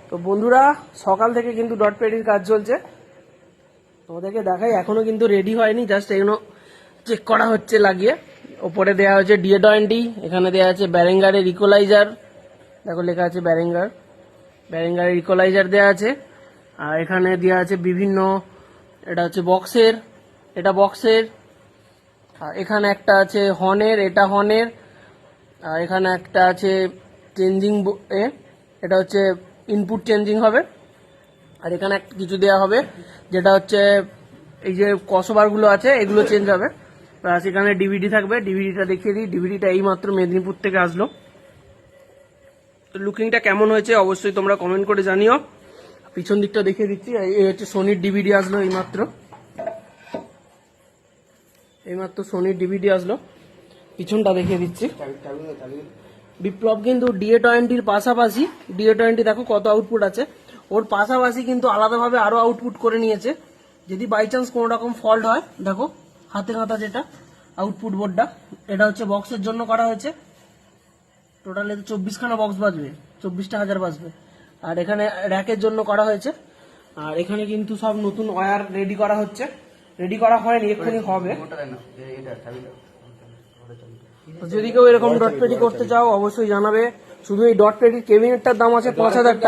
তো বন্ধুরা সকাল থেকে কিন্তু ডট পেডির কাজ চলছে, তোমাদেরকে দেখাই। এখনো কিন্তু রেডি হয়নি, জাস্ট এগুলো চেক করা হচ্ছে লাগিয়ে। ওপরে দেওয়া হচ্ছে ডিএ20, এখানে দেওয়া আছে ব্যারেঙ্গারের ইকোলাইজার, দেখো লেখা আছে ব্যারেঙ্গারের ইকোলাইজার দেওয়া আছে। আর এখানে দেওয়া আছে বিভিন্ন, এটা হচ্ছে বক্সের, এটা বক্সের। আর এখানে একটা আছে হর্নের, এটা হর্নের। আর এখানে একটা আছে চেঞ্জিং, এটা হচ্ছে ইনপুট চেঞ্জিং হবে। আর এখানে একটা কিছু দেওয়া হবে যেটা হচ্ছে এই যে কসবারগুলো আছে এগুলো চেঞ্জ হবে। প্লাস এখানে ডিভিডি থাকবে, ডিভিডিটা দেখিয়ে দিই। ডিভিডিটা এই মাত্র মেদিনীপুর থেকে আসলো। তো লুকিংটা কেমন হয়েছে অবশ্যই তোমরা কমেন্ট করে জানিও। পিছন দিকটা দেখিয়ে দিচ্ছি, এই হচ্ছে সোনির ডিভিডি আসলো এইমাত্র সোনির ডিভিডি আসলো। পিছনটা দেখিয়ে দিচ্ছি। বিপ্লব কিন্তু ডিএ20-র পাশাপাশি, ডিএ20 দেখো কত আউটপুট আছে, ওর পাশাপাশি কিন্তু আলাদাভাবে আরো আউটপুট করে নিয়েছে। যদি বাই চান্স কোনো রকম ফল্ট হয়, দেখো হাতে কাঁথা যেটা আউটপুট বোর্ডটা, এটা হচ্ছে বক্সের জন্য করা হয়েছে। টোটাল 24খানা বক্স বাজবে, 24টা হাজার বাজবে। আর এখানে র্যাকের জন্য করা হয়েছে। আর এখানে কিন্তু সব নতুন ওয়্যার রেডি করা হচ্ছে, রেডি করা হয়নি, এক্ষুনি হবে। যদি কেউ এরকম ডট পেডি করতে চাও অবশ্যই জানাবে। শুধু এই ডট পেডির কেবিনেটটার দাম আছে 5000 টাকা।